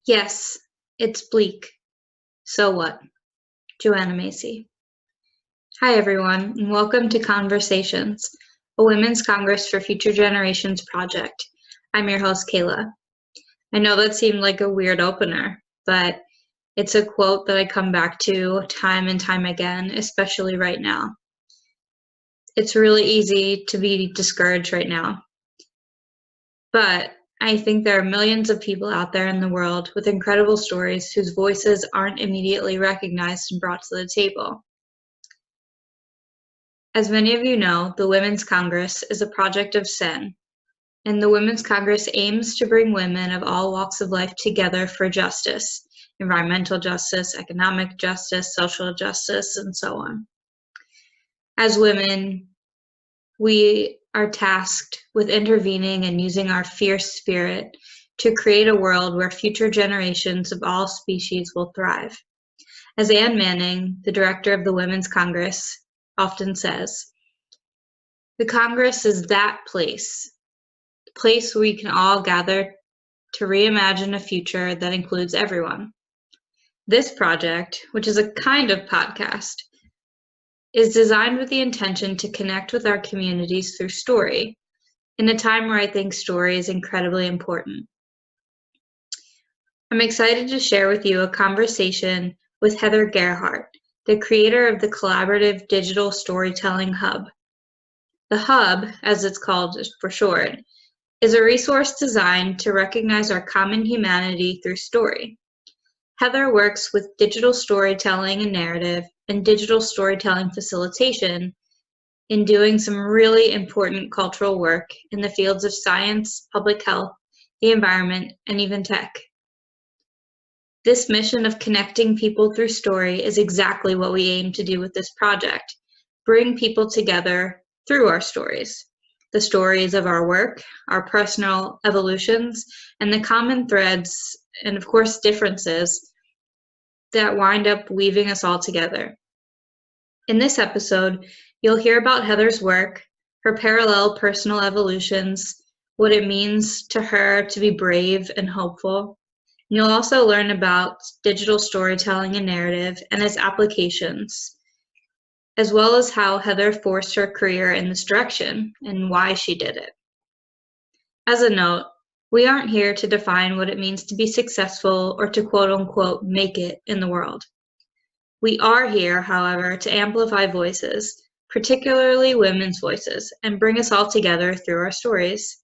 Yes, it's bleak. So what? Joanna Macy. Hi, everyone, and welcome to Conversations, a Women's Congress for Future Generations project. I'm your host, Kayla. I know that seemed like a weird opener, but it's a quote that I come back to time and time again, especially right now. It's really easy to be discouraged right now, but I think there are millions of people out there in the world with incredible stories whose voices aren't immediately recognized and brought to the table. As many of you know, the Women's Congress is a project of SEHN, and the Women's Congress aims to bring women of all walks of life together for justice, environmental justice, economic justice, social justice, and so on. As women, we are tasked with intervening and using our fierce spirit to create a world where future generations of all species will thrive. As Ann Manning, the director of the Women's Congress, often says, the Congress is that place, the place where we can all gather to reimagine a future that includes everyone. This project, which is a kind of podcast, is designed with the intention to connect with our communities through story, in a time where I think story is incredibly important. I'm excited to share with you a conversation with Heather Gerhart, the creator of the collaborative digital storytelling hub. The hub, as it's called for short, is a resource designed to recognize our common humanity through story. Heather works with digital storytelling and narrative and digital storytelling facilitation in doing some really important cultural work in the fields of science, public health, the environment, and even tech. This mission of connecting people through story is exactly what we aim to do with this project, bring people together through our stories, the stories of our work, our personal evolutions, and the common threads, and of course differences, that wind up weaving us all together. In this episode, you'll hear about Heather's work, her parallel personal evolutions, what it means to her to be brave and hopeful. You'll also learn about digital storytelling and narrative and its applications, as well as how Heather forced her career in this direction and why she did it. As a note, we aren't here to define what it means to be successful or to quote-unquote make it in the world. We are here, however, to amplify voices, particularly women's voices, and bring us all together through our stories.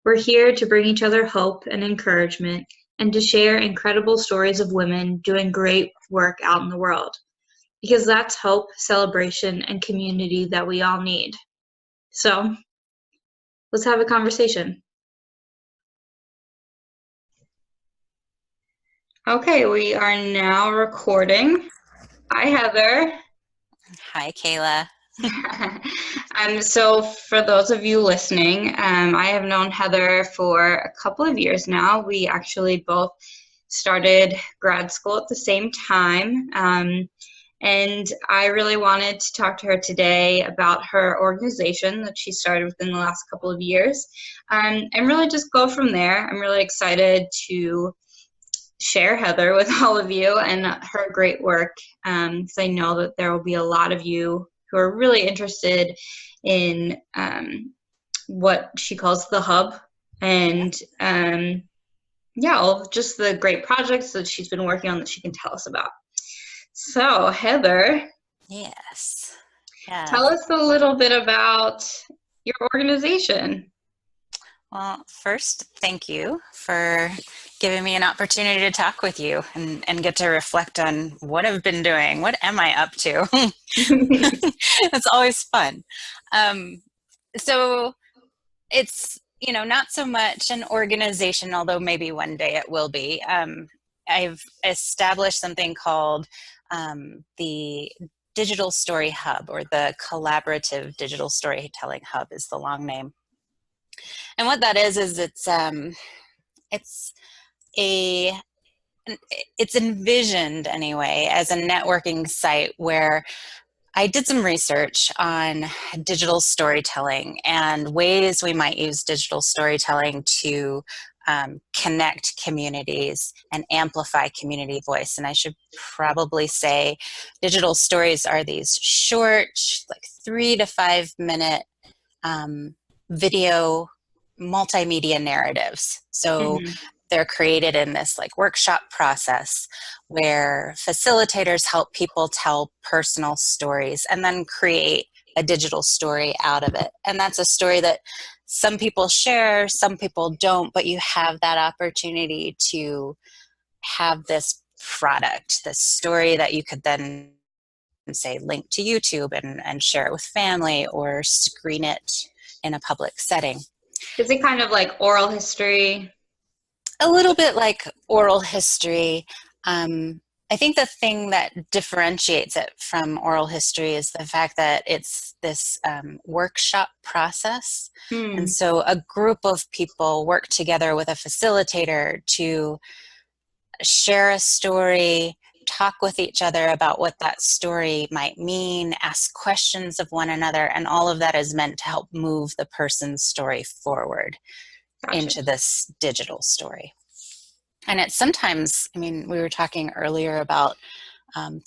We're here to bring each other hope and encouragement and to share incredible stories of women doing great work out in the world, because that's hope, celebration, and community that we all need. So, let's have a conversation. Okay, we are now recording. Hi, Heather. Hi, Kayla. So for those of you listening, I have known Heather for a couple of years now. We actually both started grad school at the same time. And I really wanted to talk to her today about her organization that she started within the last couple of years, and really just go from there. I'm really excited to share Heather with all of you and her great work, because I know that there will be a lot of you who are really interested in what she calls the hub, and all just the great projects that she's been working on that she can tell us about. So, Heather. Yes. Tell us a little bit about your organization. Well, first, thank you for giving me an opportunity to talk with you and get to reflect on what I've been doing. What am I up to? It's always fun. So it's, not so much an organization, although maybe one day it will be. I've established something called the Digital Story Hub, or the Collaborative Digital Storytelling Hub is the long name. And what that is it's envisioned anyway as a networking site where I did some research on digital storytelling and ways we might use digital storytelling to connect communities and amplify community voice. And I should probably say digital stories are these short, like 3 to 5 minute video multimedia narratives. So they're created in this like workshop process where facilitators help people tell personal stories and then create a digital story out of it. And that's a story that some people share, some people don't, but you have that opportunity to have this product, this story that you could then say link to YouTube and share it with family or screen it in a public setting. Is it kind of like oral history? A little bit like oral history. I think the thing that differentiates it from oral history is the fact that it's this workshop process. And so a group of people work together with a facilitator to share a story, talk with each other about what that story might mean, ask questions of one another, and all of that is meant to help move the person's story forward into this digital story. And it's sometimes, I mean, we were talking earlier about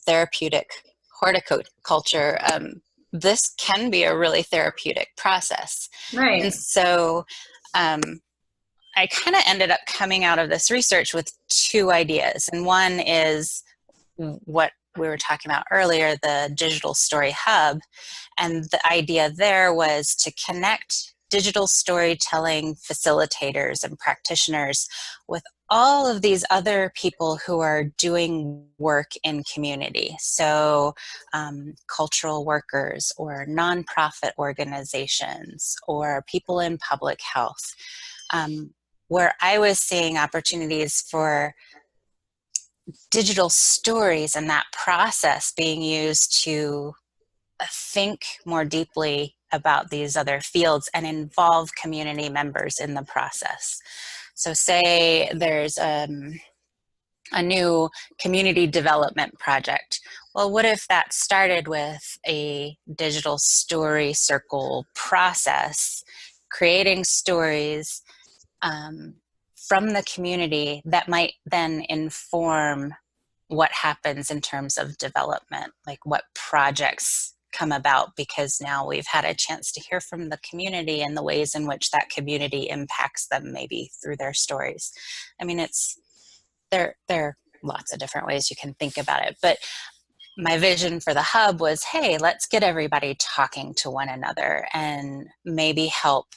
therapeutic horticulture. This can be a really therapeutic process. Right. And so I kind of ended up coming out of this research with 2 ideas. And one is what we were talking about earlier, the Digital Story Hub. And the idea there was to connect digital storytelling facilitators and practitioners with all of these other people who are doing work in community. So cultural workers or nonprofit organizations or people in public health, where I was seeing opportunities for digital stories and that process being used to think more deeply about these other fields and involve community members in the process. So say there's a new community development project. Well, what if that started with a digital story circle process, creating stories from the community that might then inform what happens in terms of development, like what projects come about, because now we've had a chance to hear from the community and the ways in which that community impacts them maybe through their stories. I mean, there are lots of different ways you can think about it, but my vision for the hub was, hey, let's get everybody talking to one another and maybe help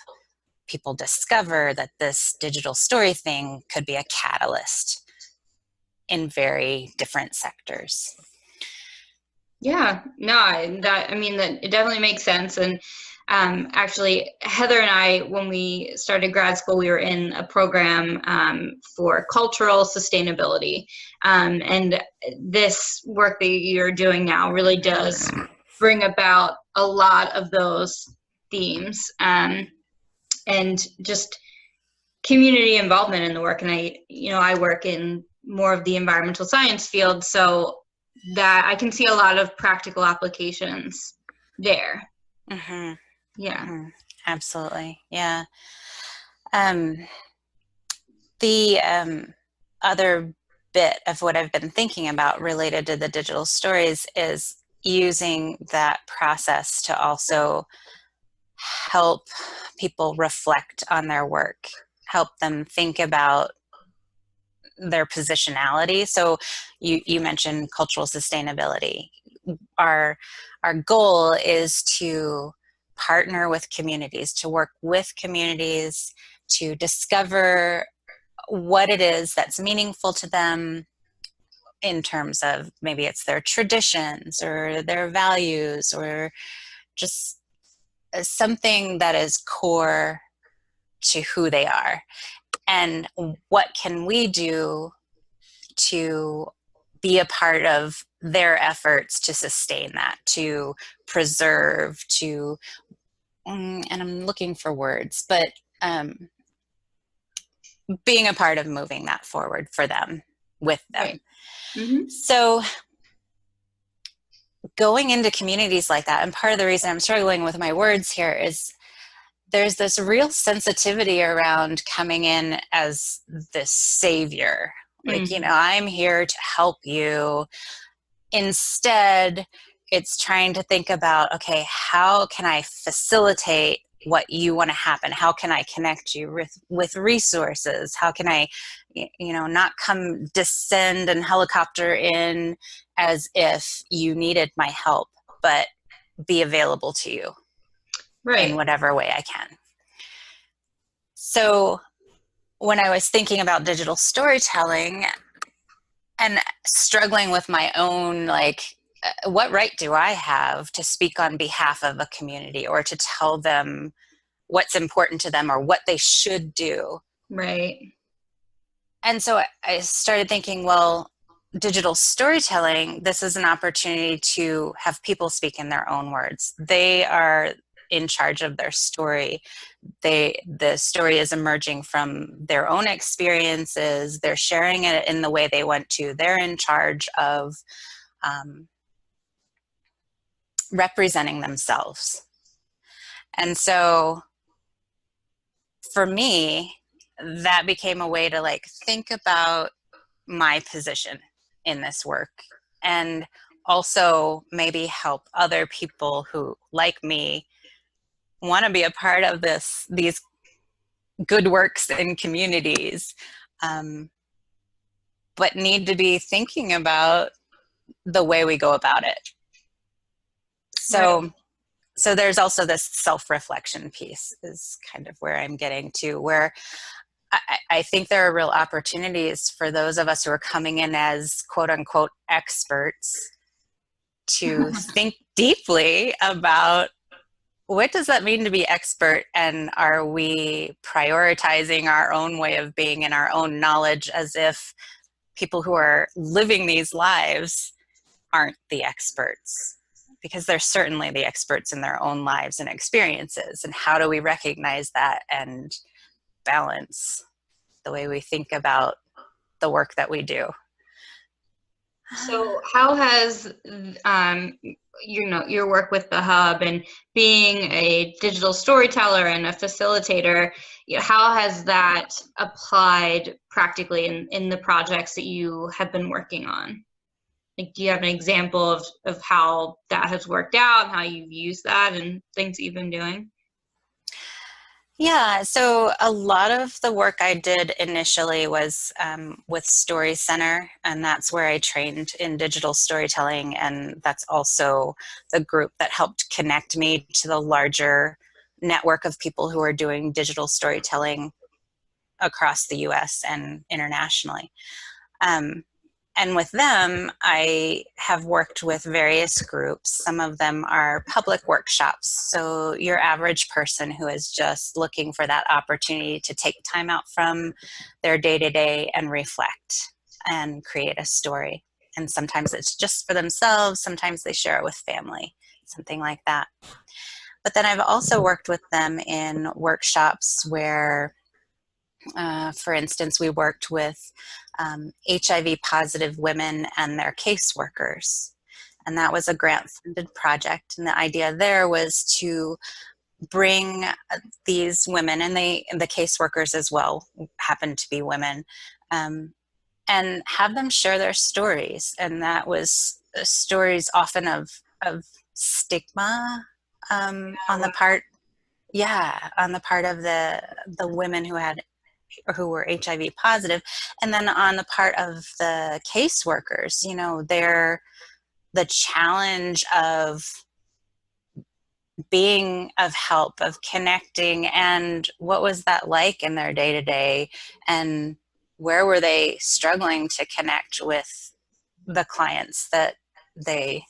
people discover that this digital story thing could be a catalyst in very different sectors. Yeah, no, that it definitely makes sense. And actually, Heather and I, when we started grad school, we were in a program for cultural sustainability. And this work that you're doing now really does bring about a lot of those themes and just community involvement in the work. And I work in more of the environmental science field, so that I can see a lot of practical applications there. Mm-hmm. Yeah. Mm-hmm. Absolutely. Yeah. The other bit of what I've been thinking about related to the digital stories is using that process to also help people reflect on their work, help them think about their positionality. So you mentioned cultural sustainability. Our goal is to partner with communities, to work with communities, to discover what it is that's meaningful to them in terms of maybe it's their traditions or their values or just something that is core to who they are. And what can we do to be a part of their efforts to sustain that, to preserve, and I'm looking for words, but being a part of moving that forward for them, with them. Right. Mm-hmm. So going into communities like that, and part of the reason I'm struggling with my words here is there's this real sensitivity around coming in as this savior. Like, you know, I'm here to help you. Instead, it's trying to think about, okay, how can I facilitate what you want to happen? How can I connect you with resources? How can I, you know, not descend and helicopter in as if you needed my help, but be available to you in whatever way I can. So when I was thinking about digital storytelling and struggling with my own, like, what right do I have to speak on behalf of a community or to tell them what's important to them or what they should do? Right. And so I started thinking, well, digital storytelling, this is an opportunity to have people speak in their own words. They are in charge of their story. The story is emerging from their own experiences. They're sharing it in the way they want to. They're in charge of representing themselves. And so for me, that became a way to like think about my position in this work and also maybe help other people who, like me, want to be a part of these good works in communities, but need to be thinking about the way we go about it. So there's also this self-reflection piece is kind of where I'm getting to, where I think there are real opportunities for those of us who are coming in as quote unquote experts to think deeply about what does that mean to be expert, and are we prioritizing our own way of being and our own knowledge as if people who are living these lives aren't the experts? Because they're certainly the experts in their own lives and experiences. And how do we recognize that and balance the way we think about the work that we do? So how has your work with the Hub and being a digital storyteller and a facilitator, how has that applied practically in the projects that you have been working on? Like, do you have an example of how that has worked out and how you've used that and things you've been doing? Yeah, so a lot of the work I did initially was with Story Center, and that's where I trained in digital storytelling, and that's also the group that helped connect me to the larger network of people who are doing digital storytelling across the US and internationally. And with them, I have worked with various groups. Some of them are public workshops. So your average person who is just looking for that opportunity to take time out from their day-to-day and reflect and create a story. And sometimes it's just for themselves. Sometimes they share it with family, something like that. But then I've also worked with them in workshops where, for instance, we worked with HIV positive women and their caseworkers. And that was a grant funded project. And the idea there was to bring these women, and the caseworkers as well happened to be women, and have them share their stories. And that was stories often of stigma on the part of the women who were HIV positive, and then on the part of the caseworkers, the challenge of being of help, of connecting, and what was that like in their day-to-day, and where were they struggling to connect with the clients that they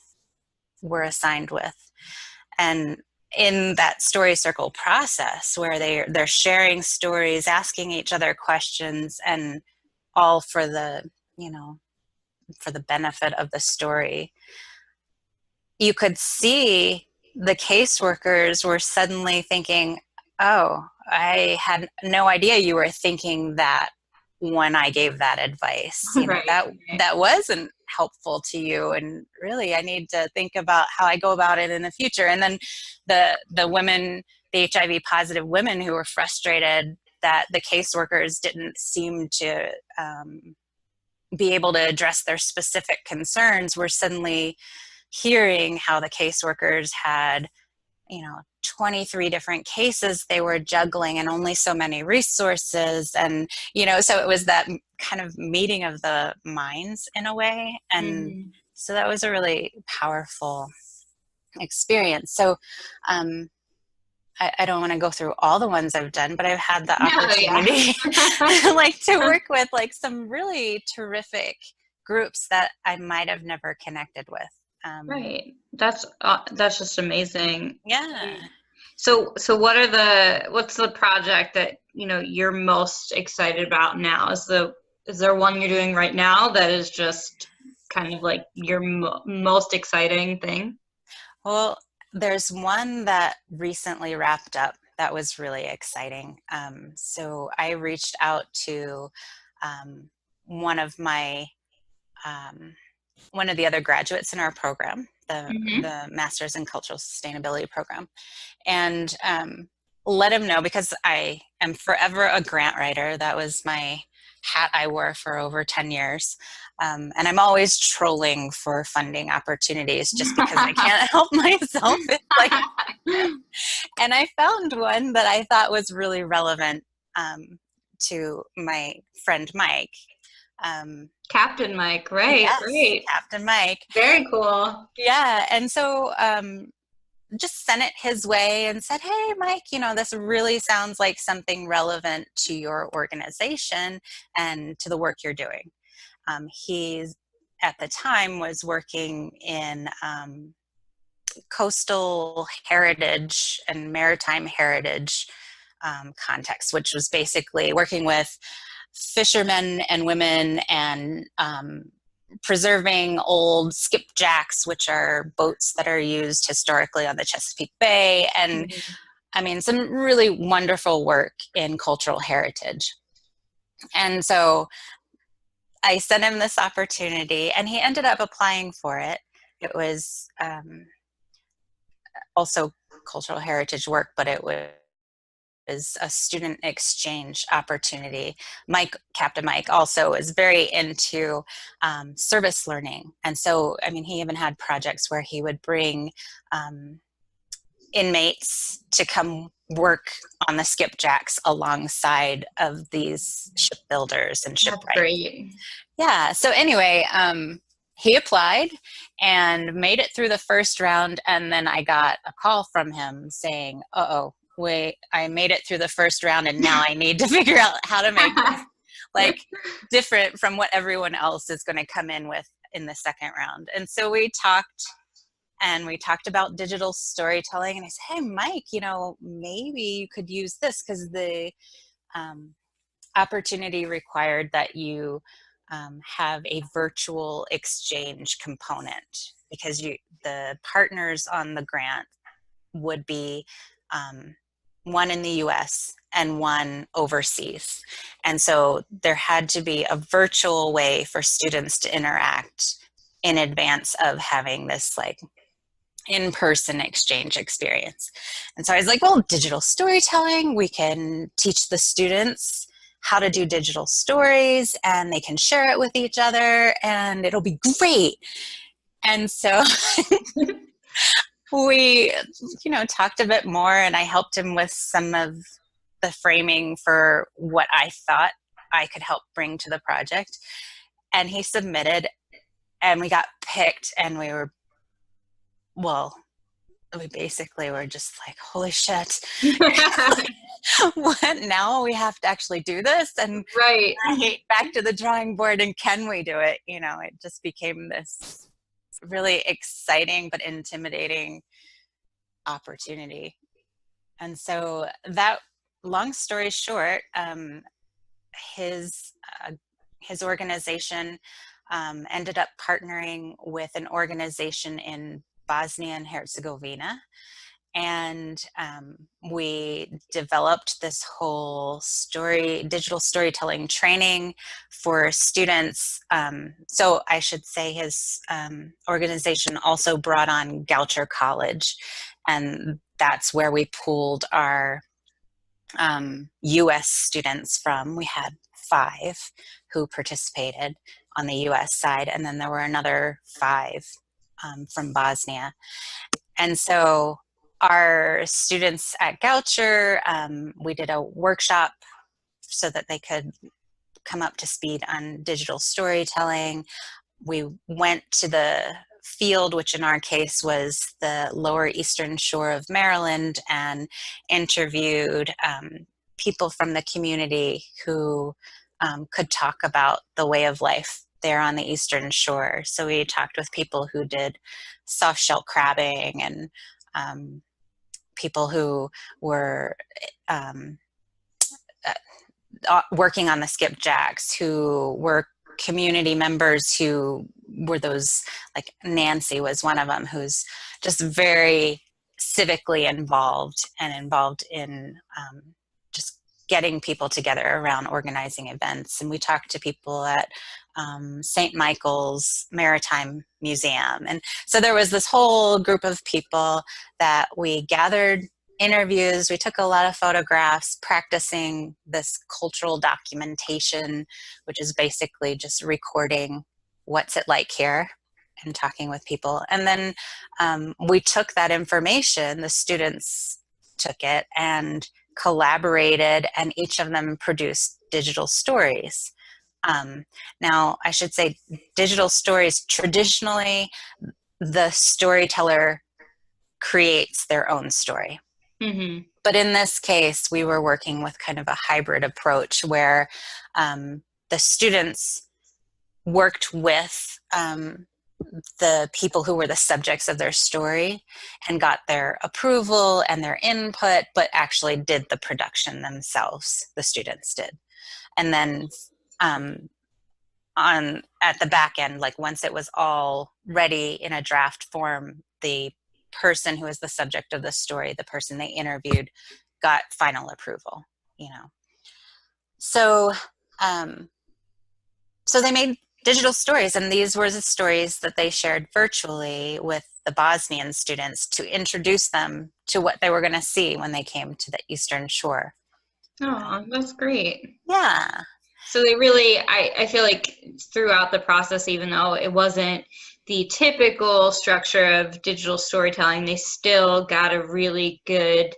were assigned with. And in that story circle process where they're sharing stories, asking each other questions, and all for the benefit of the story, you could see the caseworkers were suddenly thinking, oh, I had no idea you were thinking that when I gave that advice. That wasn't helpful to you, and really I need to think about how I go about it in the future. And then the women the HIV positive women who were frustrated that the caseworkers didn't seem to be able to address their specific concerns were suddenly hearing how the caseworkers had, 23 different cases they were juggling and only so many resources. And, so it was that kind of meeting of the minds in a way. And so that was a really powerful experience. So I don't want to go through all the ones I've done, but I've had the opportunity to work with some really terrific groups that I might have never connected with. Right. That's just amazing. Yeah. So what's the project that, you're most excited about now? Is there one you're doing right now that is just kind of like your most exciting thing? Well, there's one that recently wrapped up that was really exciting. So I reached out to one of the other graduates in our program, the Master's in Cultural Sustainability program, and let him know, because I am forever a grant writer. That was my hat I wore for over 10 years. And I'm always trolling for funding opportunities just because I can't help myself. And I found one that I thought was really relevant to my friend Mike. Captain Mike, right? Yes, great. Captain Mike. Very cool. Yeah, and so just sent it his way and said, hey, Mike, this really sounds like something relevant to your organization and to the work you're doing. He, at the time, was working in coastal heritage and maritime heritage context, which was basically working with fishermen and women and preserving old skipjacks, which are boats that are used historically on the Chesapeake Bay. And I mean, some really wonderful work in cultural heritage. And so I sent him this opportunity, and he ended up applying for it. It was also cultural heritage work, but it was a student exchange opportunity. Captain Mike also is very into service learning. And so, I mean, he even had projects where he would bring inmates to come work on the skipjacks alongside of these shipbuilders and shipwrights. That's great. Yeah. So anyway, he applied and made it through the first round. And then I got a call from him saying, wait, I made it through the first round and now I need to figure out how to make this different from what everyone else is going to come in with in the second round. And so we talked about digital storytelling, and I said, hey, Mike, maybe you could use this, because the opportunity required that you have a virtual exchange component, because the partners on the grant would be one in the US and one overseas. And so there had to be a virtual way for students to interact in advance of having this in-person exchange experience. And so I was like, well, digital storytelling, we can teach the students how to do digital stories, and they can share it with each other, and it'll be great. And so we, talked a bit more, and I helped him with some of the framing for what I thought I could help bring to the project. And he submitted, and we got picked, and we basically were just like, holy shit. What now? We have to actually do this? And right. Back to the drawing board, and can we do it? It just became this really exciting but intimidating opportunity. And so that, long story short, his organization ended up partnering with an organization in Bosnia and Herzegovina, and we developed this whole digital storytelling training for students. So I should say his organization also brought on Goucher College, and that's where we pooled our US students from. We had 5 who participated on the US side, and then there were another 5 from Bosnia. And so our students at Goucher, we did a workshop so that they could come up to speed on digital storytelling. We went to the field, which in our case was the lower eastern shore of Maryland, and interviewed people from the community who could talk about the way of life there on the eastern shore. So we talked with people who did soft shell crabbing, and people who were working on the skipjacks, who were community members who were those, like Nancy was one of them, who's just very civically involved and involved in just getting people together around organizing events. And we talked to people at St. Michael's Maritime Museum. And so there was this whole group of people that we gathered interviews. We took a lot of photographs, practicing this cultural documentation, which is basically just recording what's it like here and talking with people. And then we took that information, the students took it and collaborated, and each of them produced digital stories. Now, I should say digital stories, traditionally, the storyteller creates their own story. Mm-hmm. But in this case, we were working with kind of a hybrid approach where the students worked with the people who were the subjects of their story and got their approval and their input, but actually did the production themselves. The students did. And then at the back end, like once it was all ready in a draft form, the person who was the subject of the story, the person they interviewed, got final approval, you know. So so they made digital stories, and these were the stories that they shared virtually with the Bosnian students to introduce them to what they were going to see when they came to the Eastern Shore. Oh, that's great. Yeah. So they really, I feel like throughout the process, even though it wasn't the typical structure of digital storytelling, they still got a really good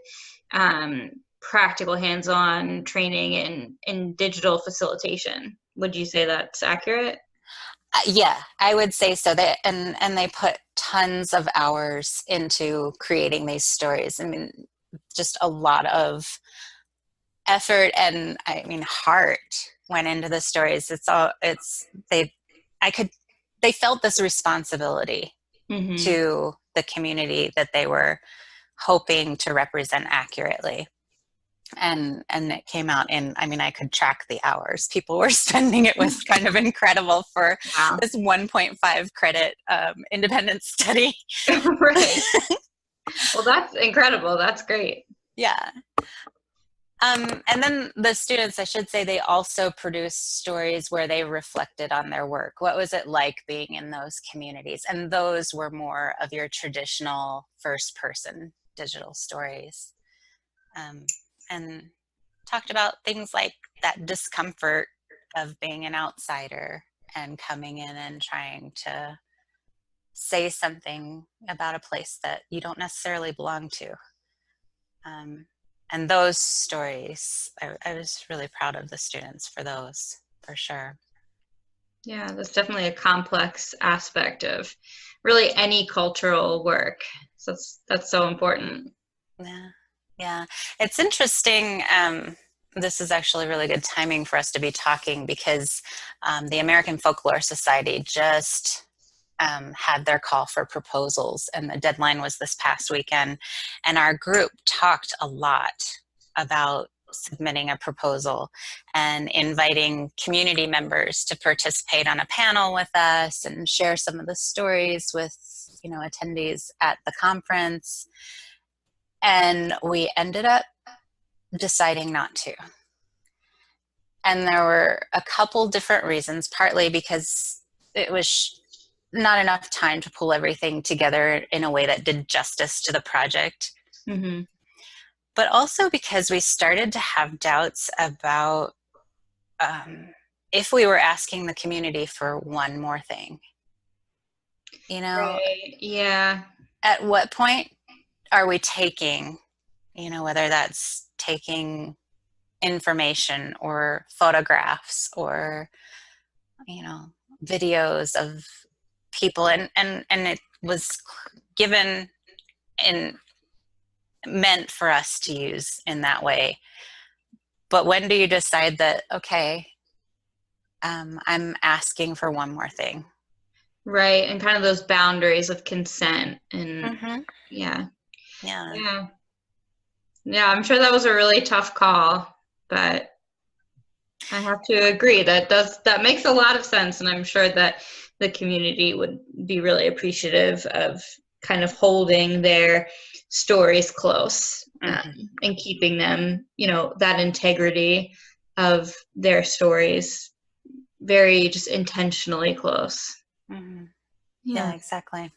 practical hands-on training in digital facilitation. Would you say that's accurate? Yeah, I would say so. And they put tons of hours into creating these stories. I mean, just a lot of effort and heart went into the stories. They felt this responsibility mm-hmm. to the community that they were hoping to represent accurately. And it came out in, I could track the hours people were spending. It was kind of incredible for wow. This 1.5 credit independent study. Right. Well, that's incredible. That's great. Yeah. And then the students, I should say, they also produced stories where they reflected on their work. What was it like being in those communities? And those were more of your traditional first-person digital stories. And talked about things like that discomfort of being an outsider and coming in and trying to say something about a place that you don't necessarily belong to. And those stories, I was really proud of the students for those, for sure. Yeah, that's definitely a complex aspect of really any cultural work. So that's so important. Yeah. It's interesting. This is actually really good timing for us to be talking because the American Folklore Society just had their call for proposals, and the deadline was this past weekend. And our group talked a lot about submitting a proposal and inviting community members to participate on a panel with us and share some of the stories with, attendees at the conference. And we ended up deciding not to. And there were a couple different reasons, partly because it was not enough time to pull everything together in a way that did justice to the project. Mm-hmm. but also because we started to have doubts about if we were asking the community for one more thing. Right. Yeah. At what point are we taking, whether that's taking information or photographs or, you know, videos of people, and it was given and meant for us to use in that way. But when do you decide that, okay, I'm asking for one more thing? Right. And kind of those boundaries of consent and Mm-hmm. yeah. Yeah. Yeah. Yeah, I'm sure that was a really tough call, but I have to agree that makes a lot of sense, and I'm sure that the community would be really appreciative of kind of holding their stories close, Mm-hmm. and keeping them, that integrity of their stories very just intentionally close. Mm-hmm. Yeah. Yeah, exactly.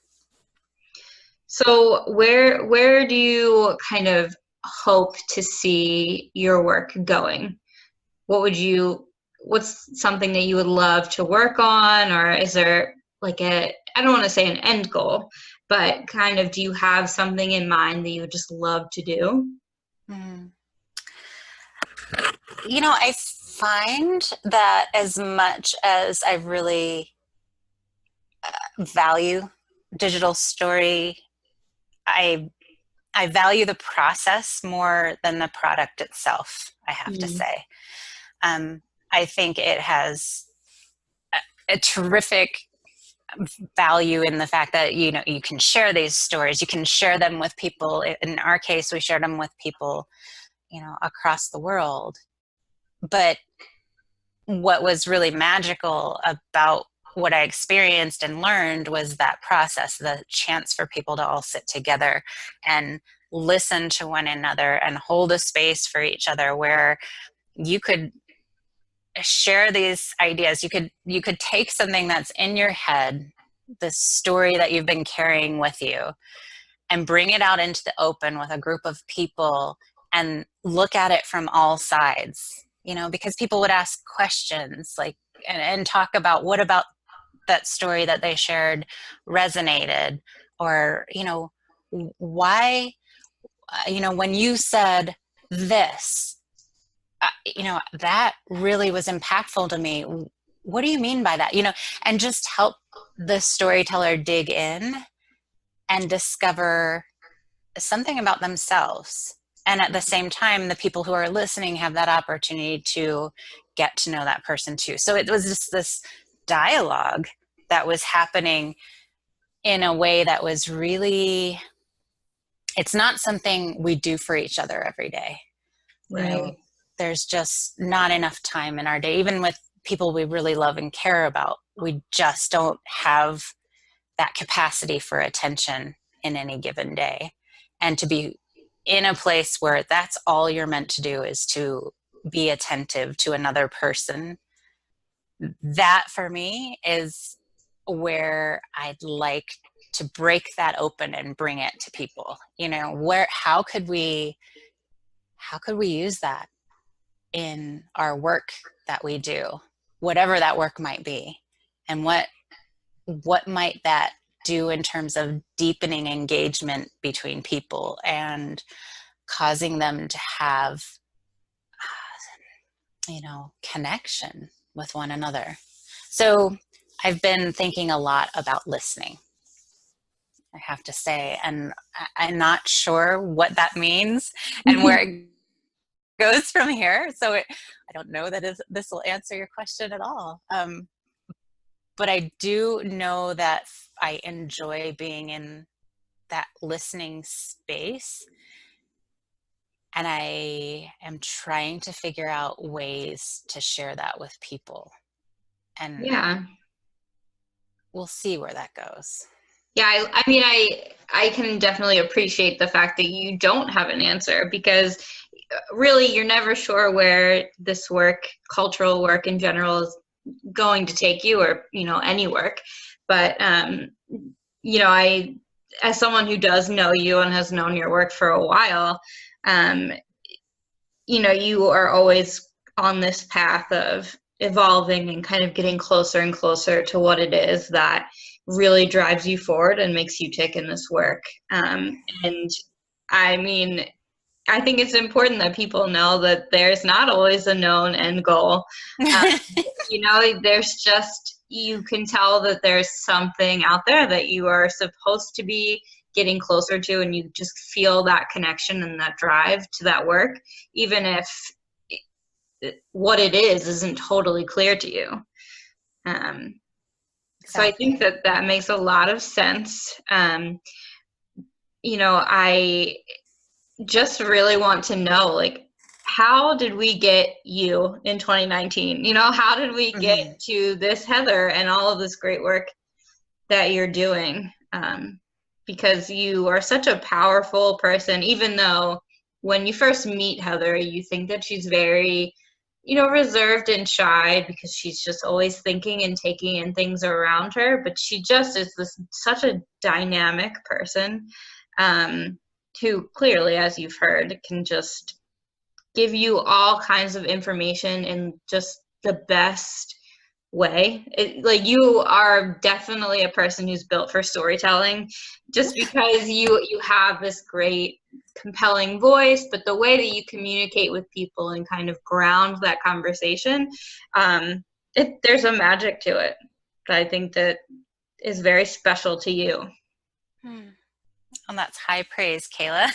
So where do you kind of hope to see your work going? What's something that you would love to work on, or is there like I don't want to say an end goal, but kind of, do you have something in mind that you would just love to do? Mm. I find that as much as I really value digital story, I I value the process more than the product itself, I have to Mm, say. Um, I think it has a terrific value in the fact that, you can share these stories, you can share them with people. In our case, we shared them with people, across the world. But what was really magical about what I experienced and learned was that process, the chance for people to all sit together and listen to one another and hold a space for each other where you could share these ideas. You could take something that's in your head, this story that you've been carrying with you, and bring it out into the open with a group of people and look at it from all sides, because people would ask questions like, and talk about what about that story that they shared resonated, or, why, when you said this, that really was impactful to me. What do you mean by that? And just help the storyteller dig in and discover something about themselves. And at the same time, the people who are listening have that opportunity to get to know that person too. So it was just this dialogue that was happening in a way that was really, it's not something we do for each other every day. right. There's just not enough time in our day, even with people we really love and care about. We just don't have that capacity for attention in any given day. And to be in a place where that's all you're meant to do is to be attentive to another person, that for me is where I'd like to break that open and bring it to people. How could we use that in our work that we do, whatever that work might be, and what might that do in terms of deepening engagement between people and causing them to have, connection with one another. So I've been thinking a lot about listening, I have to say, and I'm not sure what that means and where it goes from here. So I don't know that this will answer your question at all. But I do know that I enjoy being in that listening space. And I am trying to figure out ways to share that with people. And Yeah. we'll see where that goes. Yeah, I mean, I can definitely appreciate the fact that you don't have an answer, because really you're never sure where this work, cultural work in general, is going to take you, or any work. But I as someone who does know you and has known your work for a while, you are always on this path of evolving and kind of getting closer and closer to what it is that really drives you forward and makes you tick in this work. And I mean, I think it's important that people know that there's not always a known end goal. There's just, you can tell that there's something out there that you are supposed to be getting closer to, and you just feel that connection and that drive to that work, even if what it is isn't totally clear to you. So I think that makes a lot of sense. I just really want to know, like, how did we get you in 2019? How did we get to this Heather and all of this great work that you're doing? Because you are such a powerful person, even though when you first meet Heather, you think that she's very, reserved and shy because she's just always thinking and taking in things around her. But she just is such a dynamic person who clearly, as you've heard, can just give you all kinds of information in just the best way. You are definitely a person who's built for storytelling, just because you have this great compelling voice, but the way that you communicate with people and kind of ground that conversation, there's a magic to it that I think that is very special to you. Well, that's high praise, Kayla.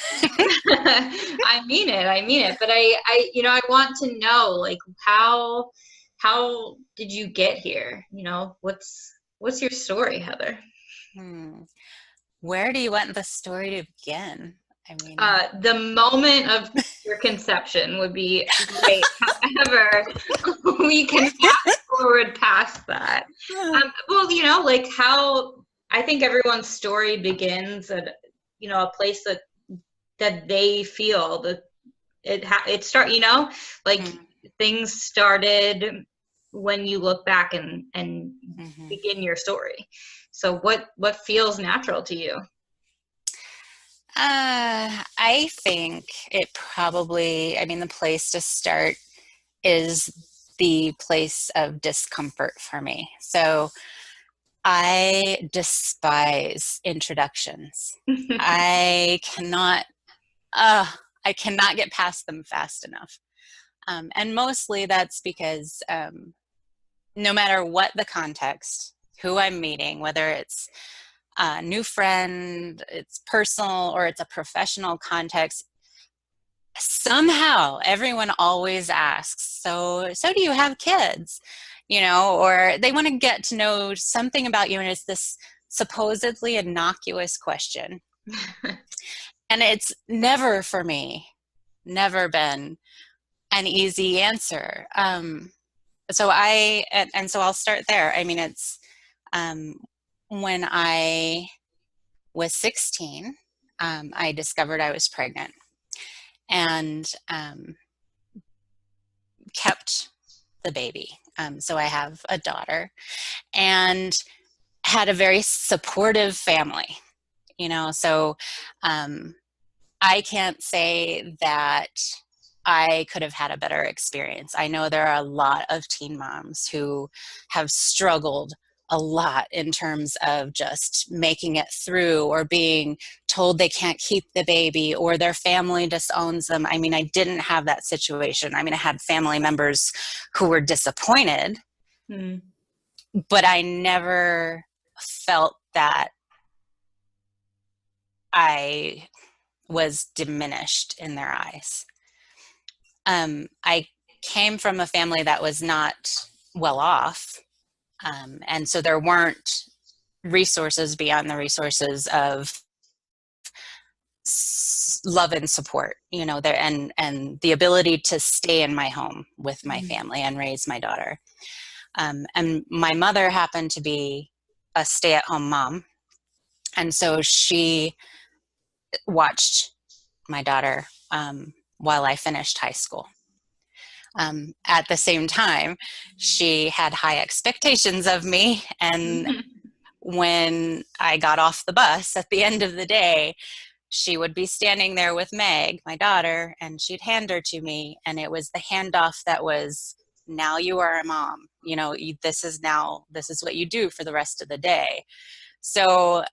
I mean it, but I want to know, like, how did you get here? What's your story, Heather? Where do you want the story to begin? I mean, the moment of your conception would be great. However, we can fast forward past that. How I think everyone's story begins at a place that they feel that things started when you look back and begin your story. So what feels natural to you? I think it probably, the place to start is the place of discomfort for me. So I despise introductions. I cannot get past them fast enough. And mostly that's because no matter what the context, who I'm meeting, whether it's a new friend, it's personal, or it's a professional context, somehow everyone always asks, so do you have kids? Or they want to get to know something about you, and it's this supposedly innocuous question. And it's never, for me, never been an easy answer. So I'll start there. It's when I was 16, I discovered I was pregnant, and kept the baby. So I have a daughter, and had a very supportive family, so I can't say that I could have had a better experience. I know there are a lot of teen moms who have struggled a lot in terms of just making it through, or being told they can't keep the baby, or their family disowns them. I didn't have that situation. I had family members who were disappointed, but I never felt that I was diminished in their eyes. I came from a family that was not well off. And so there weren't resources beyond the resources of love and support, there, and the ability to stay in my home with my family and raise my daughter. And my mother happened to be a stay-at-home mom. And so she watched my daughter while I finished high school. At the same time, she had high expectations of me and when I got off the bus at the end of the day, she would be standing there with Meg, my daughter, and she'd hand her to me. And it was the handoff that was, now you are a mom. You know, this is what you do for the rest of the day. So,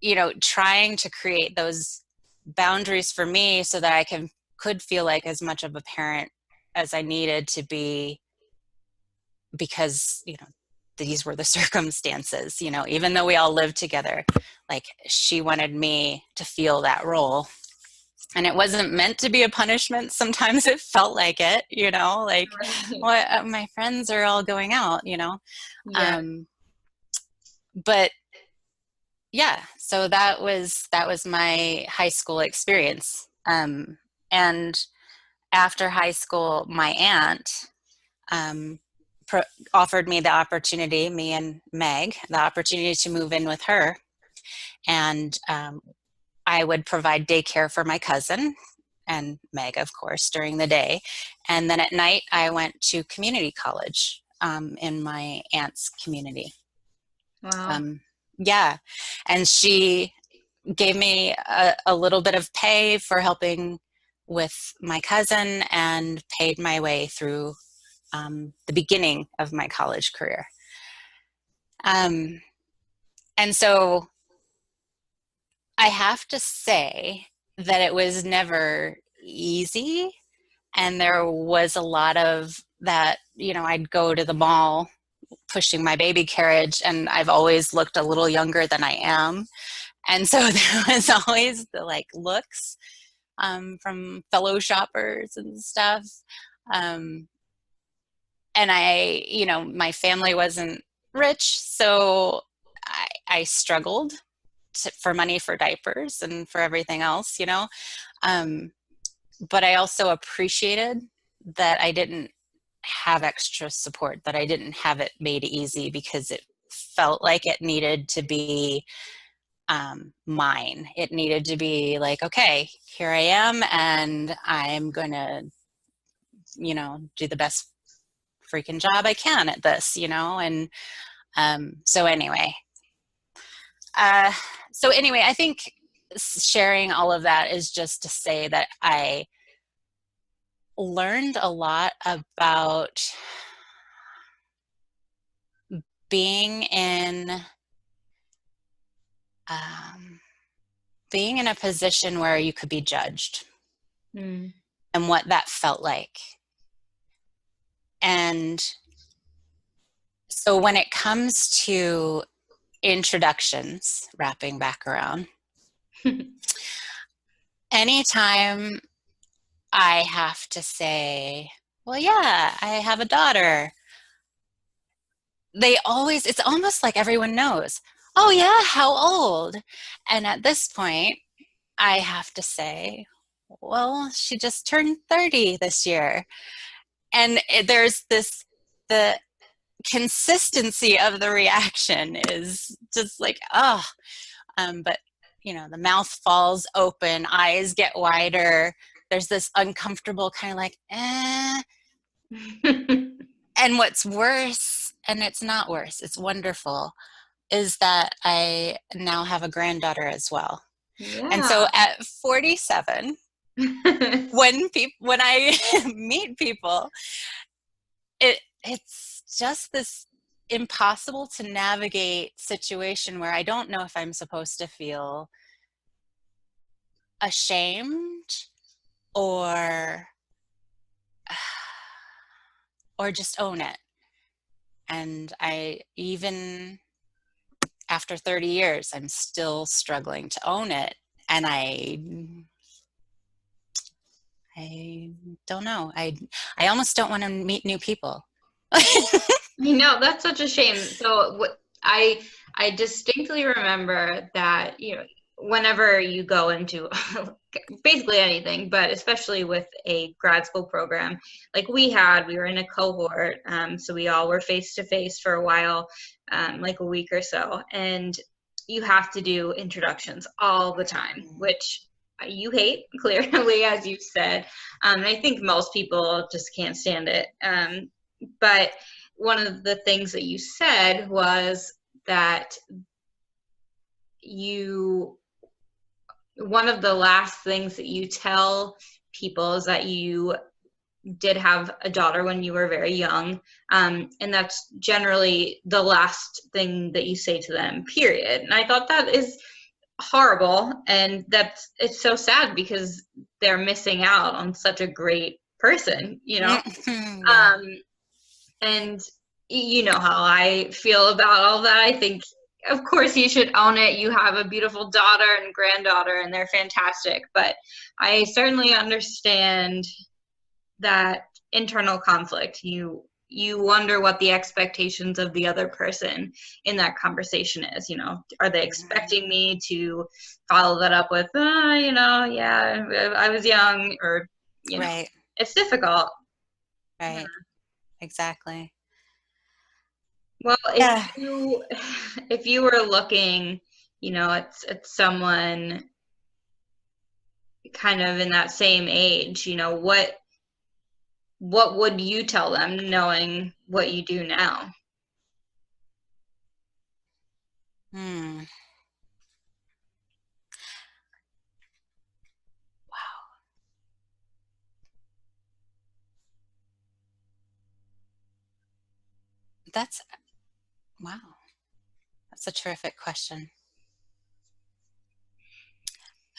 you know, trying to create those boundaries for me so that I could feel like as much of a parent as I needed to be, because, you know, these were the circumstances, you know, even though we all lived together, like she wanted me to feel that role. And it wasn't meant to be a punishment. Sometimes it felt like it, you know, like, well, my friends are all going out, you know. Yeah. But yeah, so that was my high school experience. And after high school, my aunt offered me the opportunity, me and Meg, the opportunity to move in with her. And I would provide daycare for my cousin and Meg, of course, during the day. And then at night, I went to community college in my aunt's community. Wow. Yeah. And she gave me a little bit of pay for helping with my cousin and paid my way through the beginning of my college career. And so I have to say that it was never easy. And there was a lot of that, you know, I'd go to the mall pushing my baby carriage, and I've always looked a little younger than I am. And so there was always the like looks from fellow shoppers and stuff. And I, you know, my family wasn't rich, so I struggled for money for diapers and for everything else, you know. But I also appreciated that I didn't have extra support, that I didn't have it made easy, because it felt like it needed to be mine. It needed to be like, okay, here I am, and I'm going to, you know, do the best freaking job I can at this, you know. And so anyway, I think sharing all of that is just to say that I learned a lot about being in a position where you could be judged and what that felt like. And so when it comes to introductions, wrapping back around, anytime I have to say, well, yeah, I have a daughter, it's almost like everyone knows, oh yeah, how old? And at this point, I have to say, well, she just turned 30 this year. And there's the consistency of the reaction is just like, oh, but you know, the mouth falls open, eyes get wider. There's this uncomfortable kind of like, eh. And what's worse, and it's not worse, it's wonderful, is that I now have a granddaughter as well. Yeah. And so at 47, when I meet people, it's just this impossible to navigate situation where I don't know if I'm supposed to feel ashamed or just own it. And even after 30 years, I'm still struggling to own it. And I don't know. I almost don't want to meet new people. No, that's such a shame. So I distinctly remember that, you know, whenever you go into basically anything, but especially with a grad school program, like we were in a cohort, so we all were face to face for a while, like a week or so, and you have to do introductions all the time, which you hate, clearly, as you said. I think most people just can't stand it. But one of the things that you said was that one of the last things that you tell people is that you did have a daughter when you were very young, and that's generally the last thing that you say to them, period. And I thought that is horrible, and it's so sad because they're missing out on such a great person, you know. Yeah. And you know how I feel about all that. I think, of course, you should own it. You have a beautiful daughter and granddaughter, and they're fantastic. But I certainly understand that internal conflict. You wonder what the expectations of the other person in that conversation is. You know, are they expecting me to follow that up with, you know, yeah, I was young, or, you know, Right. it's difficult. Right. Exactly. Well, Yeah. if you were looking, you know, at someone kind of in that same age, you know, what would you tell them knowing what you do now? Hmm. Wow. That's wow. That's a terrific question.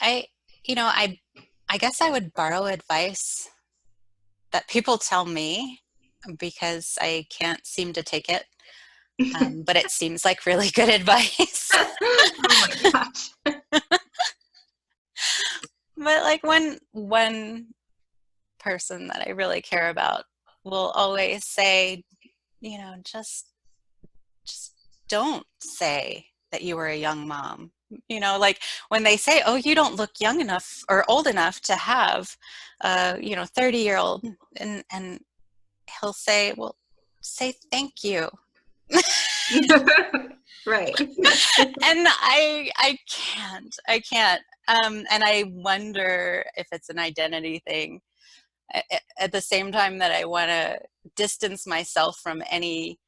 I, I guess I would borrow advice that people tell me because I can't seem to take it. But it seems like really good advice. Oh my gosh. But like one person that I really care about will always say, just don't say that you were a young mom. Like when they say, oh, you don't look young enough or old enough to have 30-year-old, and he'll say, well, say thank you. Right. And I can't. And I wonder if it's an identity thing. At the same time that I want to distance myself from anything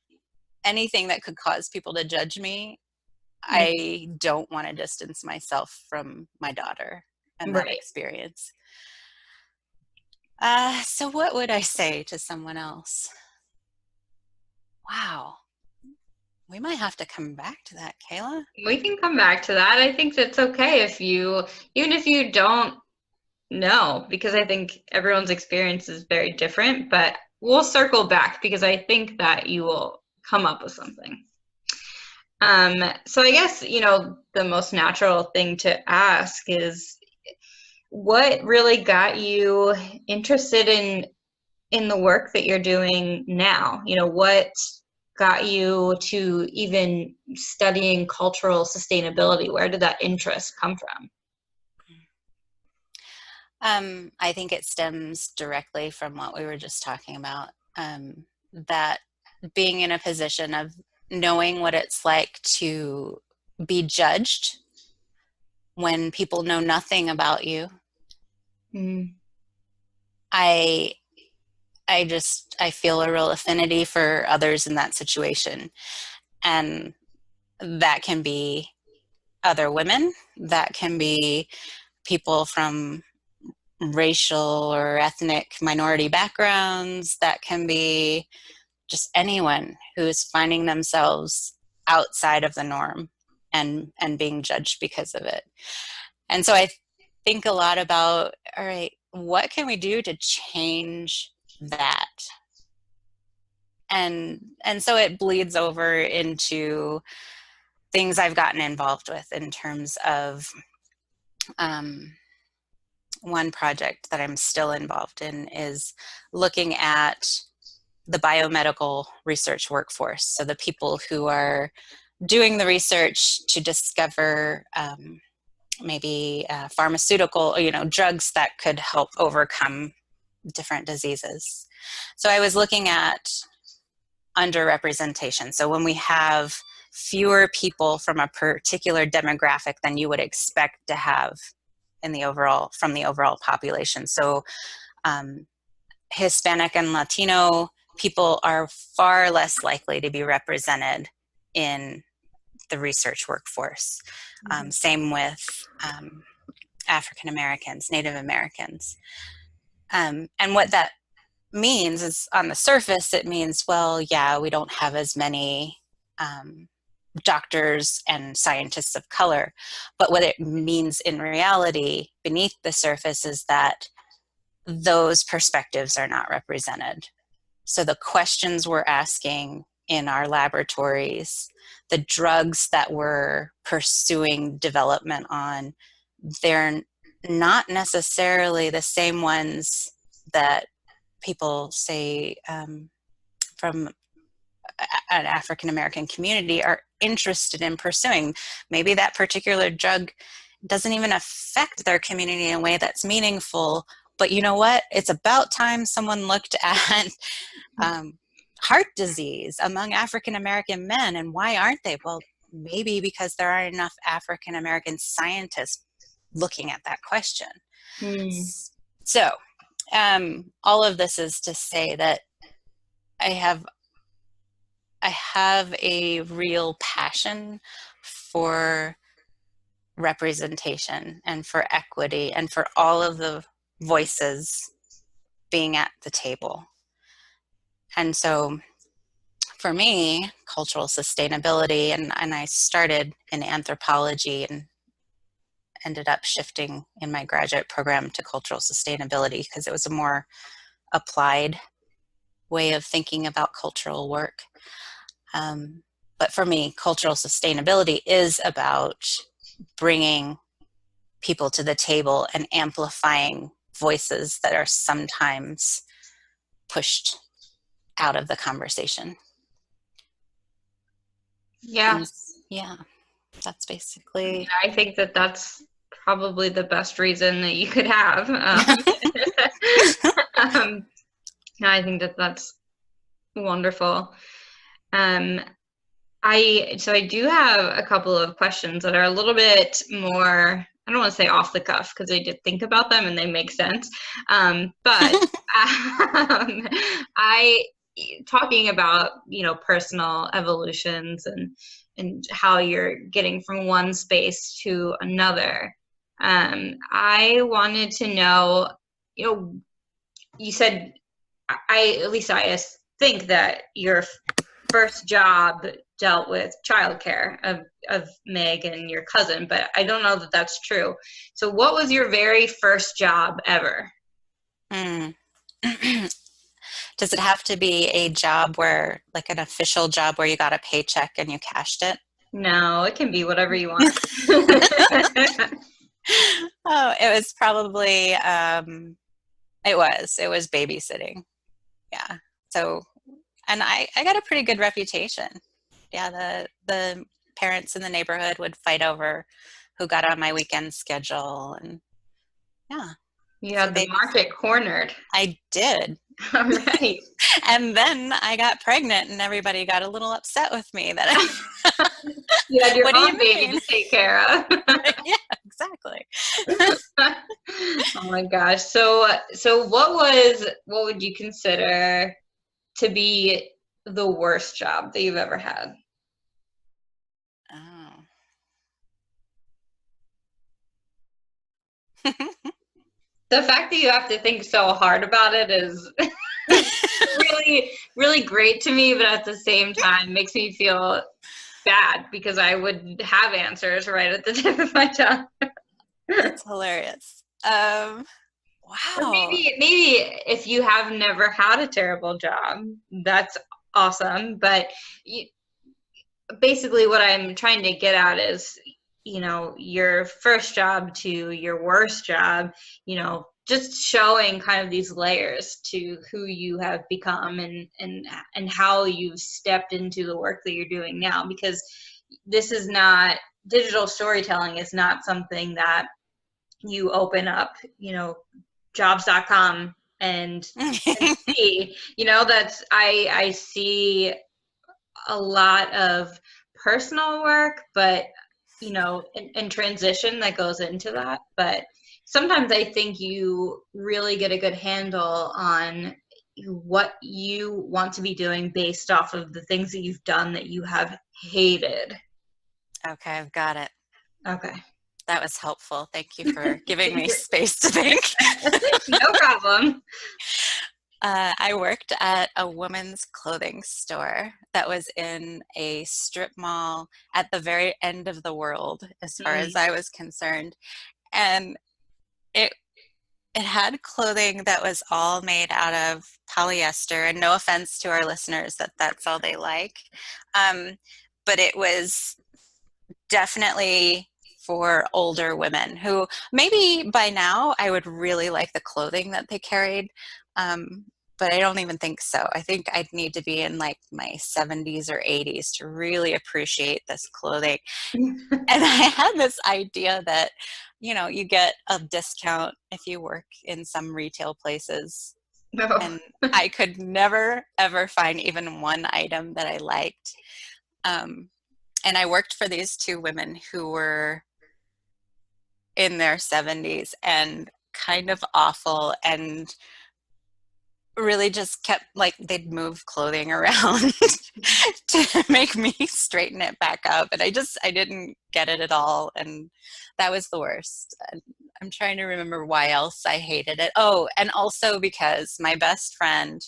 that could cause people to judge me, I don't want to distance myself from my daughter and that Right. experience. So what would I say to someone else? Wow. We might have to come back to that, Kayla. We can come back to that. I think that's okay even if you don't know, because I think everyone's experience is very different, but we'll circle back because I think that you will come up with something. So I guess, you know, the most natural thing to ask is what really got you interested in the work that you're doing now? You know, what got you to even studying cultural sustainability? Where did that interest come from? I think it stems directly from what we were just talking about. That being in a position of knowing what it's like to be judged when people know nothing about you. Mm. I I feel a real affinity for others in that situation. And that can be other women, that can be people from racial or ethnic minority backgrounds, that can be just anyone who's finding themselves outside of the norm and being judged because of it. And so I think a lot about, all right, what can we do to change that? And so it bleeds over into things I've gotten involved with in terms of one project that I'm still involved in is looking at the biomedical research workforce. So the people who are doing the research to discover maybe pharmaceutical, drugs that could help overcome different diseases. So I was looking at underrepresentation. So when we have fewer people from a particular demographic than you would expect to have from the overall population. So Hispanic and Latino people are far less likely to be represented in the research workforce. Same with African Americans, Native Americans. And what that means is, on the surface, it means, well, yeah, we don't have as many doctors and scientists of color. But what it means in reality, beneath the surface, is that those perspectives are not represented. So the questions we're asking in our laboratories, the drugs that we're pursuing development on, they're not necessarily the same ones that people say from an African American community are interested in pursuing. Maybe that particular drug doesn't even affect their community in a way that's meaningful, but you know what? It's about time someone looked at heart disease among African American men. And why aren't they? Well, maybe because there aren't enough African American scientists looking at that question. So all of this is to say that I have a real passion for representation and for equity and for all of the voices being at the table. And so for me, cultural sustainability, and I started in anthropology and ended up shifting in my graduate program to cultural sustainability because it was a more applied way of thinking about cultural work. But for me, cultural sustainability is about bringing people to the table and amplifying voices that are sometimes pushed out of the conversation. Yeah. And yeah, that's basically. I think that that's probably the best reason that you could have. I think that that's wonderful. I do have a couple of questions that are a little bit more, I don't want to say off the cuff because I did think about them and they make sense. But talking about, personal evolutions and how you're getting from one space to another. I wanted to know, you said, at least I think that your first job dealt with childcare of Meg and your cousin, but I don't know that that's true. So what was your very first job ever? Does it have to be a job where, like an official job where you got a paycheck and you cashed it? No, it can be whatever you want. Oh, it was probably, it was babysitting. Yeah. So, and I got a pretty good reputation. Yeah, the parents in the neighborhood would fight over who got on my weekend schedule, and yeah. You had the market cornered. I did. All right. And then I got pregnant, and everybody got a little upset with me that you had your own baby to take care of. Yeah, exactly. Oh my gosh. So what would you consider to be the worst job that you've ever had? Oh. The fact that you have to think so hard about it is really, really great to me, but at the same time makes me feel bad because I would have answers right at the tip of my tongue. That's hilarious. Wow. Or maybe if you have never had a terrible job, that's awesome. But basically what I'm trying to get at is, your first job to your worst job, just showing kind of these layers to who you have become and how you've stepped into the work that you're doing now, because this is not, digital storytelling is not something that you open up, jobs.com and see, that's, I see a lot of personal work, but and transition that goes into that. But sometimes I think you really get a good handle on what you want to be doing based off of the things that you've done that you have hated. Okay, I've got it. Okay. That was helpful. Thank you for giving me space to think. No problem. I worked at a women's clothing store that was in a strip mall at the very end of the world, as far as I was concerned. And it it had clothing that was all made out of polyester, and no offense to our listeners that that's all they like. But it was definitely for older women who maybe by now I would really like the clothing that they carried. Um, but I don't even think so. I think I'd need to be in like my 70s or 80s to really appreciate this clothing. And I had this idea that, you get a discount if you work in some retail places. No. And I could never, ever find even one item that I liked. And I worked for these two women who were in their 70s and kind of awful, and really just kept like they'd move clothing around to make me straighten it back up, and I didn't get it at all, and that was the worst. And I'm trying to remember why else I hated it. Oh, and also because my best friend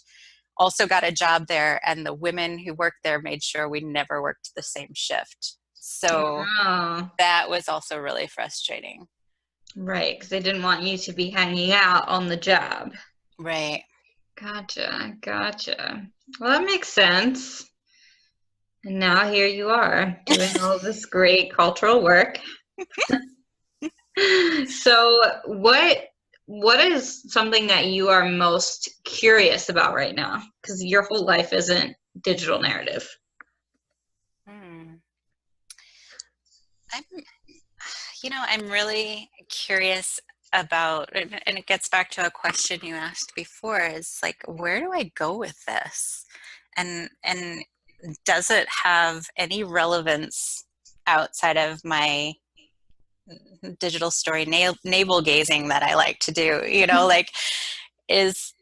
also got a job there, and the women who worked there made sure we never worked the same shift, so Oh, that was also really frustrating. right, because they didn't want you to be hanging out on the job. Right. Gotcha. Well, that makes sense. And now here you are doing all this great cultural work. So, what is something that you are most curious about right now? Because your whole life isn't digital narrative. Hmm. I'm I'm really curious about, and it gets back to a question you asked before, is like, where do I go with this? And does it have any relevance outside of my digital story navel gazing that I like to do? Like, is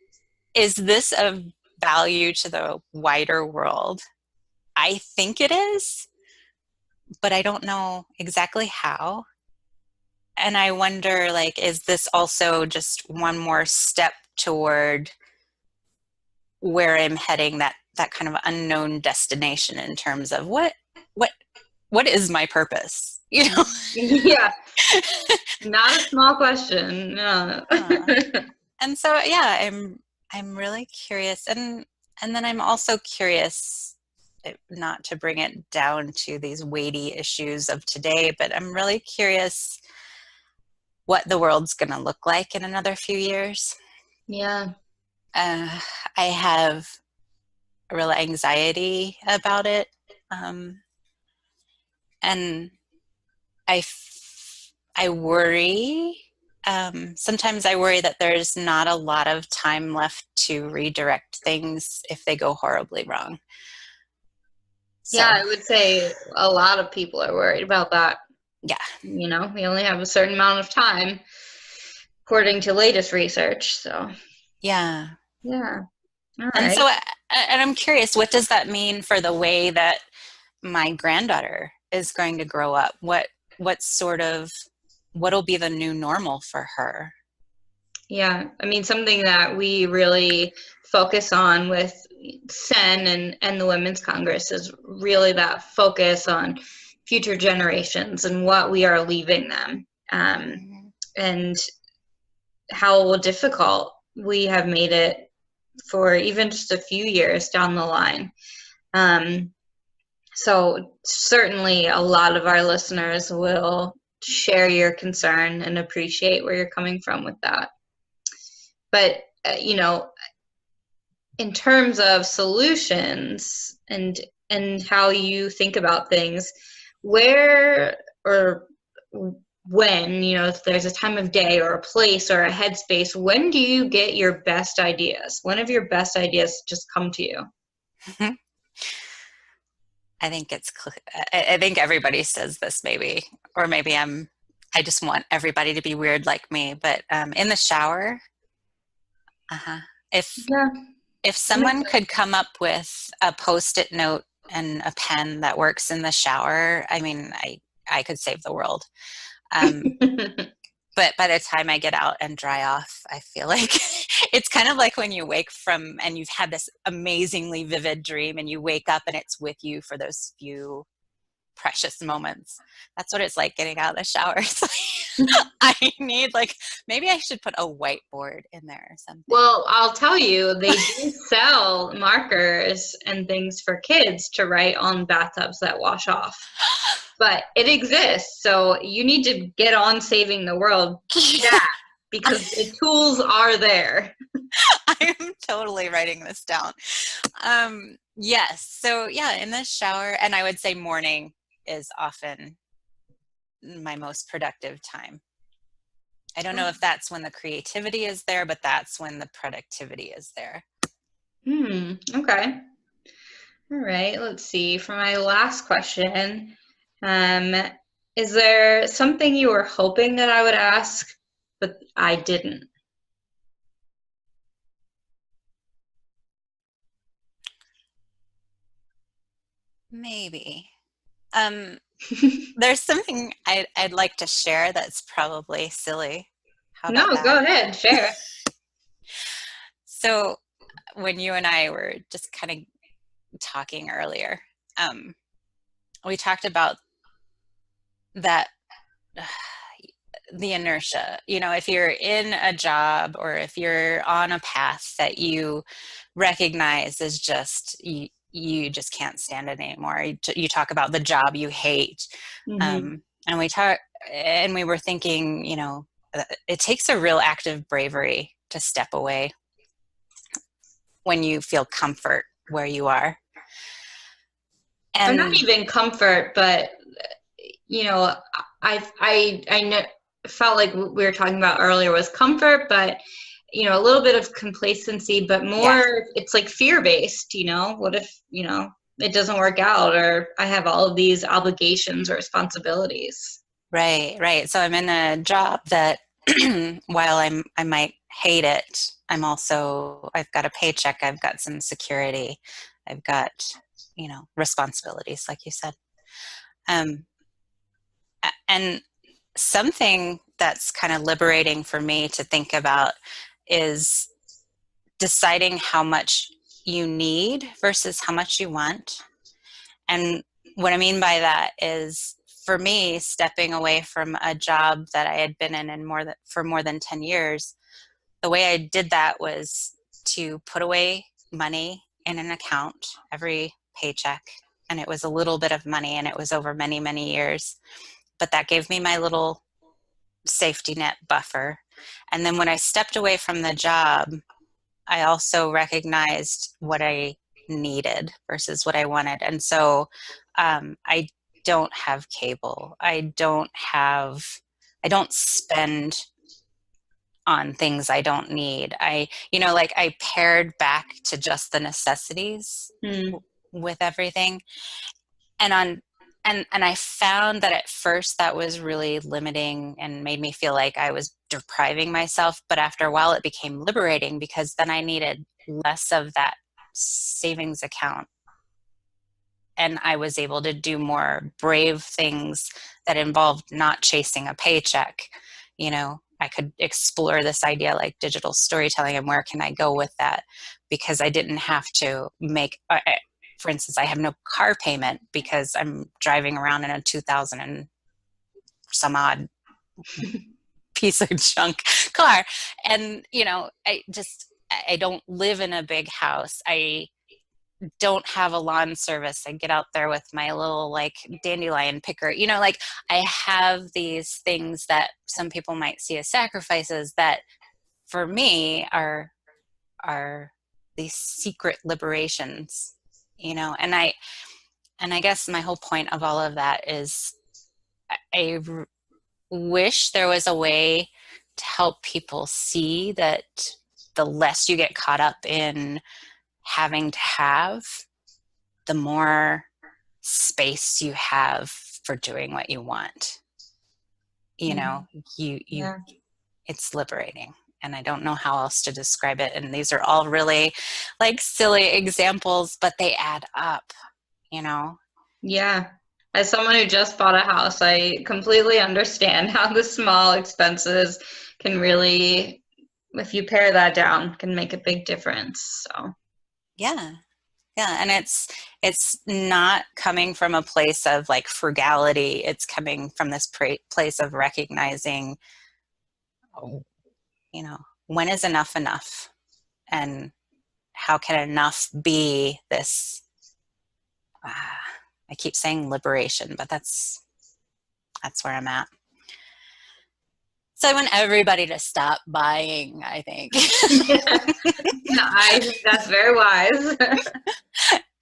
this of value to the wider world? I think it is, but I don't know exactly how. And I wonder, like, is this also just one more step toward where I'm heading, that kind of unknown destination in terms of what what is my purpose? Yeah, not a small question. No. And so yeah, I'm really curious, and then I'm also curious, not to bring it down to these weighty issues of today, but I'm really curious what the world's going to look like in another few years. Yeah. I have a real anxiety about it. And I worry. Sometimes I worry that there's not a lot of time left to redirect things if they go horribly wrong. So, Yeah, I would say a lot of people are worried about that. yeah. We only have a certain amount of time, according to latest research. So, Yeah. yeah. All And right. so, and I'm curious, what does that mean for the way that my granddaughter is going to grow up? What'll be the new normal for her? Yeah, I mean, something that we really focus on with SEHN and the Women's Congress is really that focus on future generations and what we are leaving them, and how difficult we have made it for even just a few years down the line. So certainly a lot of our listeners will share your concern and appreciate where you're coming from with that. But, in terms of solutions and how you think about things, where or when, if there's a time of day or a place or a headspace, when do you get your best ideas? When have your best ideas just come to you? I think I think everybody says this, maybe, or maybe I just want everybody to be weird like me, but in the shower. If Yeah. if someone could come up with a Post-it note and a pen that works in the shower, I mean, I could save the world. But by the time I get out and dry off, I feel like it's kind of like when you wake from and you've had this amazingly vivid dream and you wake up and it's with you for those few precious moments. That's what it's like getting out of the shower. I need, like, maybe I should put a whiteboard in there or something. Well, I'll tell you, they do sell markers and things for kids to write on bathtubs that wash off. But it exists, so you need to get on saving the world because the tools are there. I am totally writing this down. Yes, so yeah, in the shower, and I would say morning is often my most productive time. I don't know if that's when the creativity is there, but that's when the productivity is there. Okay. All right, let's see. For my last question, is there something you were hoping that I would ask, but I didn't? Maybe. There's something I'd like to share that's probably silly. How about that? No, go ahead, share. So when you and I were just kind of talking earlier, we talked about that the inertia. If you're in a job or if you're on a path that you recognize is just you just can't stand it anymore. You talk about the job you hate, and we were thinking, it takes a real act of bravery to step away when you feel comfort where you are. And not even comfort, but I know, felt like we were talking about earlier was comfort, but a little bit of complacency, but more it's like fear-based. What if it doesn't work out, or I have all of these obligations or responsibilities? Right. So I'm in a job that while I might hate it, I've got a paycheck, I've got some security, I've got responsibilities, like you said. And something that's kind of liberating for me to think about is deciding how much you need versus how much you want. And what I mean by that is, for me, stepping away from a job that I had been in for more than 10 years, the way I did that was to put away money in an account every paycheck. And it was a little bit of money, and it was over many, many years. But that gave me my little safety net buffer. And then when I stepped away from the job, I also recognized what I needed versus what I wanted. And so I don't have cable. I don't spend on things I don't need. I pared back to just the necessities with everything. And I found that at first that was really limiting and made me feel like I was depriving myself. But after a while, it became liberating, because then I needed less of that savings account. And I was able to do more brave things that involved not chasing a paycheck. I could explore this idea like digital storytelling and where can I go with that, because I didn't have to for instance, I have no car payment because I'm driving around in a 2000 and some odd piece of junk car. And, I don't live in a big house. I don't have a lawn service. I get out there with my little dandelion picker. I have these things that some people might see as sacrifices that for me are these secret liberations. And I guess my whole point of all of that is I wish there was a way to help people see that the less you get caught up in having to have, the more space you have for doing what you want. It's liberating. And I don't know how else to describe it. And these are all really silly examples, but they add up. you know? Yeah. As someone who just bought a house, I completely understand how the small expenses can really, if you pare that down, can make a big difference. So, Yeah. Yeah. And it's not coming from a place of like frugality. It's coming from this place of recognizing, you know, when is enough enough? And how can enough be this, I keep saying liberation, but that's where I'm at. So I want everybody to stop buying, I think. yeah, I think that's very wise.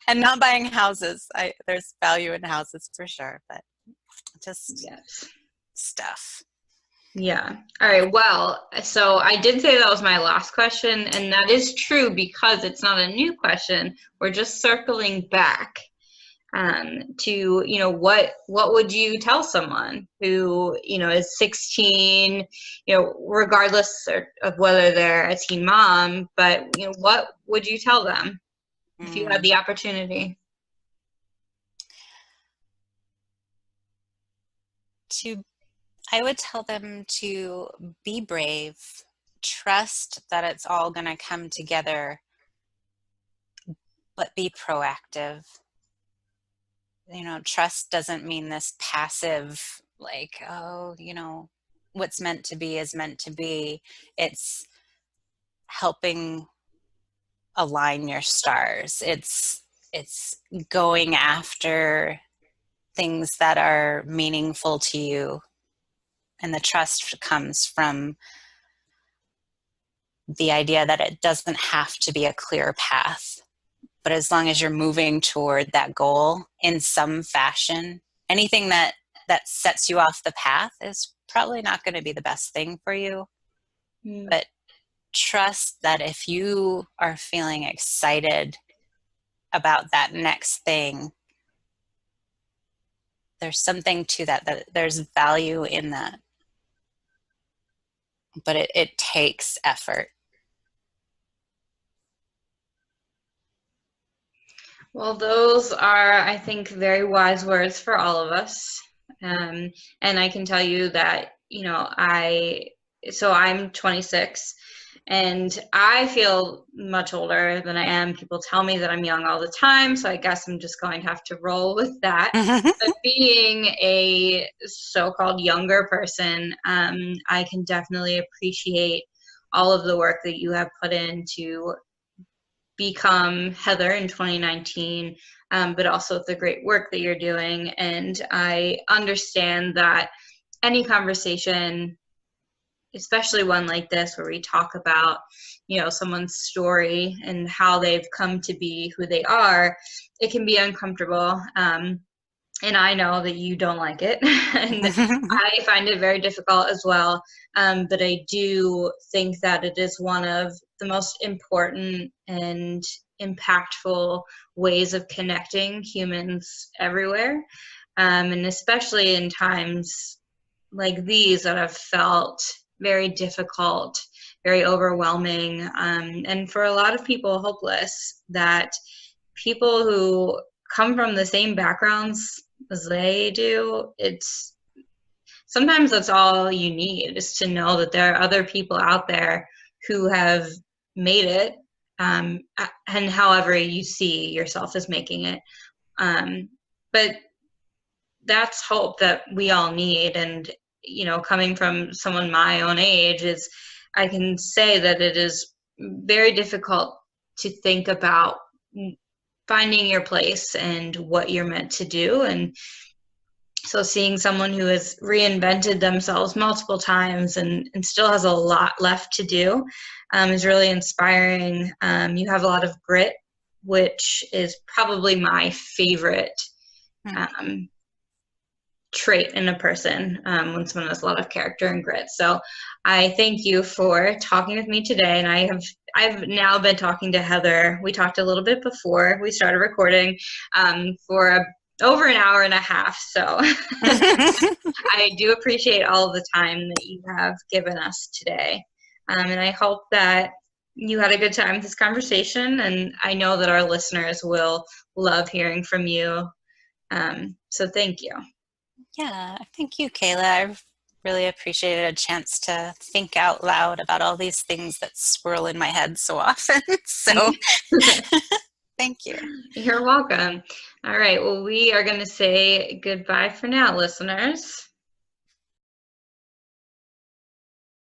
And not buying houses. There's value in houses for sure, but just Yes. stuff. Yeah. All right. Well, so I did say that was my last question, and that is true because it's not a new question. We're just circling back to, what would you tell someone who, is 16, regardless of whether they're a teen mom, but, what would you tell them if you had the opportunity? I would tell them to be brave, trust that it's all going to come together, but be proactive. Trust doesn't mean this passive, like, oh, what's meant to be is meant to be. It's helping align your stars. It's going after things that are meaningful to you. And the trust comes from the idea that it doesn't have to be a clear path. But as long as you're moving toward that goal in some fashion, anything that sets you off the path is probably not going to be the best thing for you. But trust that if you are feeling excited about that next thing, there's something to that there's value in that. But it takes effort. Well, those are, I think, very wise words for all of us. And I can tell you that, I'm 26 and I feel much older than I am. People tell me that I'm young all the time, so I guess I'm just going to have to roll with that. But being a so-called younger person, I can definitely appreciate all of the work that you have put in to become Heather in 2019, but also the great work that you're doing. And I understand that any conversation, especially one like this where we talk about, someone's story and how they've come to be who they are, it can be uncomfortable. And I know that you don't like it. And I find it very difficult as well. But I do think that it is one of the most important and impactful ways of connecting humans everywhere. And especially in times like these that have felt very difficult, very overwhelming, and for a lot of people, hopeless, that people who come from the same backgrounds as they do, sometimes that's all you need, is to know that there are other people out there who have made it, and however you see yourself as making it. But that's hope that we all need. And, coming from someone my own age, I can say that it is very difficult to think about finding your place and what you're meant to do. And so seeing someone who has reinvented themselves multiple times and still has a lot left to do is really inspiring. You have a lot of grit, which is probably my favorite trait in a person, when someone has a lot of character and grit. So I thank you for talking with me today. And I've now been talking to Heather. We talked a little bit before we started recording, for over an hour and a half. So I do appreciate all of the time that you have given us today. And I hope that you had a good time with this conversation, and I know that our listeners will love hearing from you. So thank you. Yeah, thank you, Kayla. I've really appreciated a chance to think out loud about all these things that swirl in my head so often. So thank you. You're welcome. All right. Well, we are going to say goodbye for now, listeners.